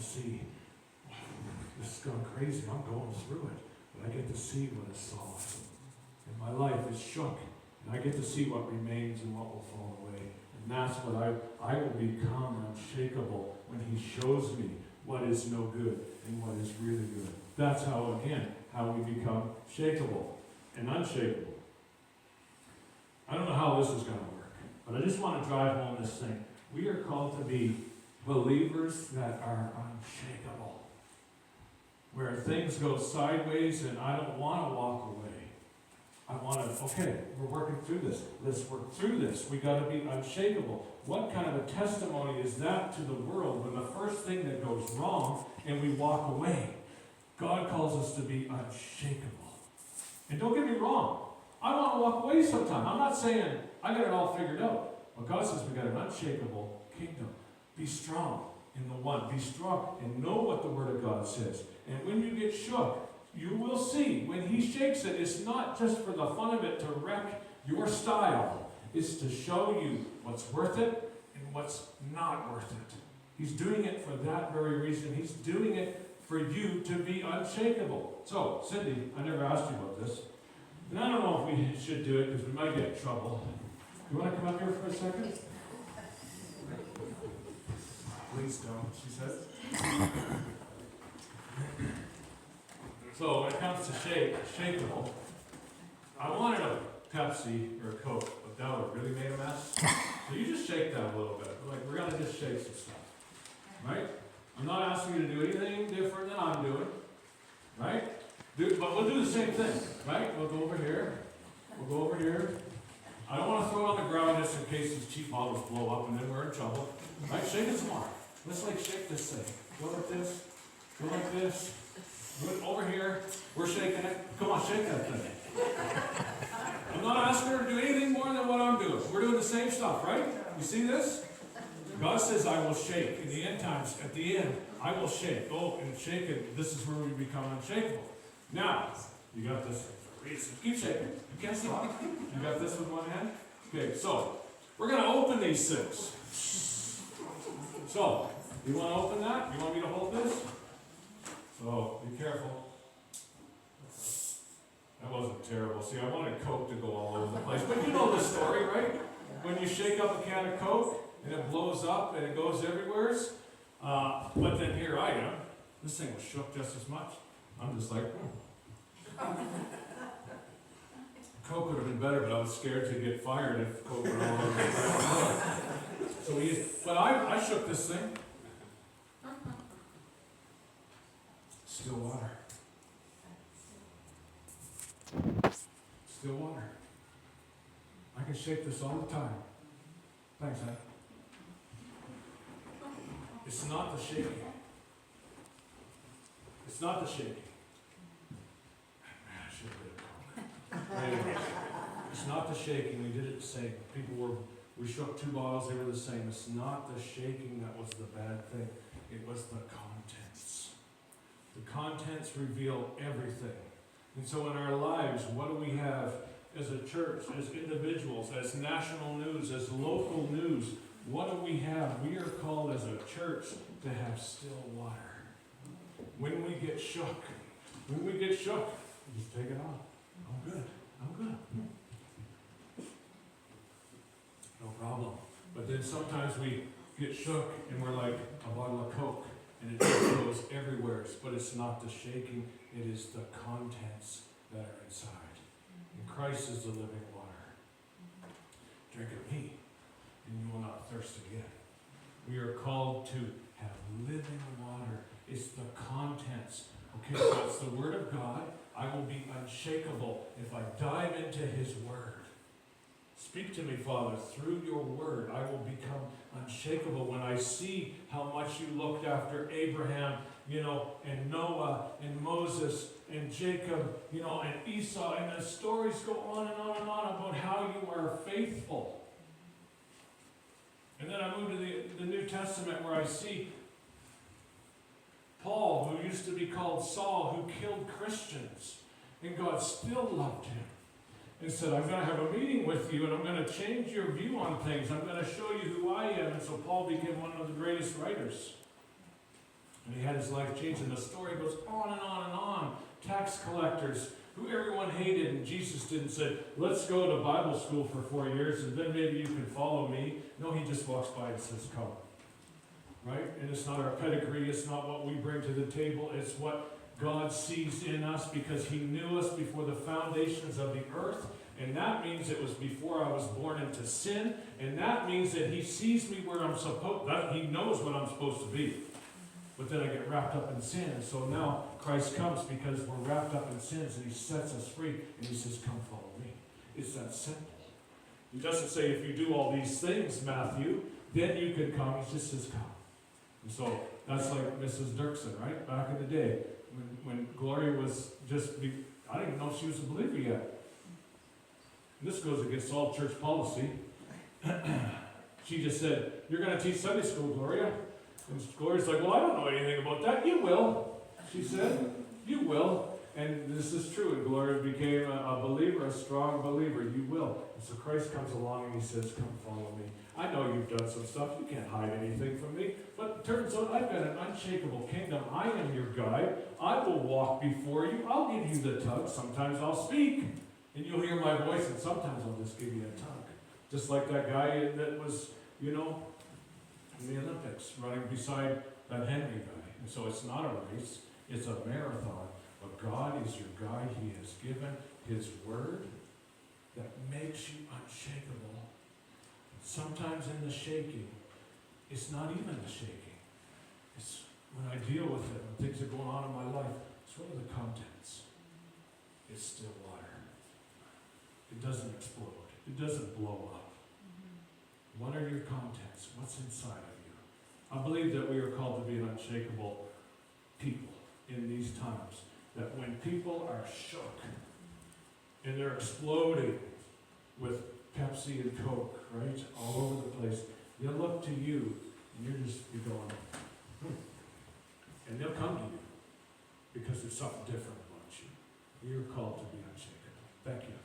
to see, this is going crazy, I'm going through it. But I get to see what is solid. And my life is shook. And I get to see what remains and what will fall away. And that's what I will become unshakable when he shows me what is no good and what is really good. That's how, again, how we become shakeable and unshakable. I don't know how this is going to work, but I just want to drive home this thing. We are called to be believers that are unshakable. Where things go sideways and I don't want to walk away. I want to, okay, we're working through this. Let's work through this. We got to be unshakable. What kind of a testimony is that to the world when the first thing that goes wrong and we walk away? God calls us to be unshakable. And don't get me wrong. I want to walk away sometime. I'm not saying I got it all figured out. But God says we got an unshakable kingdom. Be strong in the one. Be strong and know what the Word of God says. And when you get shook, you will see when he shakes it, it's not just for the fun of it to wreck your style. It's to show you what's worth it and what's not worth it. He's doing it for that very reason. He's doing it for you to be unshakable. So, Cindy, I never asked you about this. And I don't know if we should do it because we might get in trouble. You want to come up here for a second? Please don't, she says. So when it comes to shakeable, I wanted a Pepsi or a Coke, but that would have really made a mess. So you just shake that a little bit. Like, we're going to just shake some stuff. Right? I'm not asking you to do anything different than I'm doing. Right? But we'll do the same thing. Right? We'll go over here. We'll go over here. I don't want to throw it on the ground just in case these cheap bottles blow up and then we're in trouble. Right? Shake it some more. Let's like shake this thing. Go like this. Go like this. Over here, we're shaking it. Come on, shake that thing. I'm not asking her to do anything more than what I'm doing. We're doing the same stuff, right? You see this? God says, I will shake. In the end times, at the end, I will shake. Oh, and shake it. This is where we become unshakable. Now, you got this for a reason. Keep shaking. You can't stop. You got this with one hand? Okay, so, we're going to open these things. So, you want to open that? You want me to hold this? So, be careful. That wasn't terrible. See, I wanted Coke to go all over the place. But you know the story, right? When you shake up a can of Coke, and it blows up, and it goes everywhere. But then here I am. This thing was shook just as much. I'm just like, Coke would have been better, but I was scared to get fired if Coke were all over the place. But I shook this thing. Still water. Still water. I can shake this all the time. Thanks, Ed. It's not the shaking. It's not the shaking. Man, I should have been a Coke. Anyway, it's not the shaking. We did it the same. We shook 2 bottles. They were the same. It's not the shaking that was the bad thing. It was the contents. The contents reveal everything. And so in our lives, what do we have as a church, as individuals, as national news, as local news? What do we have? We are called as a church to have still water. When we get shook, you just take it off. I'm good. No problem. But then sometimes we get shook and we're like a bottle of Coke. And it just goes everywhere, but it's not the shaking, it is the contents that are inside. And Christ is the living water. Drink of me, and you will not thirst again. We are called to have living water. It's the contents. Okay, so it's the Word of God. I will be unshakable if I dive into His Word. Speak to me, Father, through your Word. I will become unshakable when I see how much you looked after Abraham, and Noah, and Moses, and Jacob, and Esau, and the stories go on and on and on about how you are faithful. And then I move to the New Testament where I see Paul, who used to be called Saul, who killed Christians, and God still loved him. And said, I'm going to have a meeting with you, and I'm going to change your view on things. I'm going to show you who I am. And so Paul became one of the greatest writers. And he had his life changed, and the story goes on and on and on. Tax collectors, who everyone hated, and Jesus didn't say, let's go to Bible school for 4 years, and then maybe you can follow me. No, he just walks by and says, come. Right? And it's not our pedigree, it's not what we bring to the table, it's what God sees in us, because he knew us before the foundations of the earth. And that means it was before I was born into sin. And that means that he sees me where I'm supposed, that he knows what I'm supposed to be. But then I get wrapped up in sin. And so now Christ comes because we're wrapped up in sins, and he sets us free. And he says, come follow me. It's that simple. He doesn't say, if you do all these things, Matthew, then you can come. He just says, come. And so that's like Mrs. Dirksen, right? Back in the day, when Gloria was I didn't even know she was a believer yet. And this goes against all church policy. She just said, you're going to teach Sunday school, Gloria. And Gloria's like, well, I don't know anything about that. You will, she said. You will. And this is true. And Gloria became a believer, a strong believer. You will. And so Christ comes along and he says, come follow me. I know you've done some stuff. You can't hide anything from me. But it turns out I've got an unshakable kingdom. I am your guide. I will walk before you. I'll give you the tug. Sometimes I'll speak. And you'll hear my voice, and sometimes I'll just give you a tug. Just like that guy that was, in the Olympics, running beside that Henry guy. And so it's not a race, it's a marathon. But God is your guide. He has given his word that makes you unshakable. Sometimes in the shaking, it's not even the shaking. It's when I deal with it, when things are going on in my life, it's what are the contents? It's still water. It doesn't explode. It doesn't blow up. What are your contents? What's inside of you? I believe that we are called to be an unshakable people in these times. That when people are shook and they're exploding with Pepsi and Coke, right, all over the place, they'll look to you and you're going, and they'll come to you because there's something different about you. You're called to be unshakable. Thank you.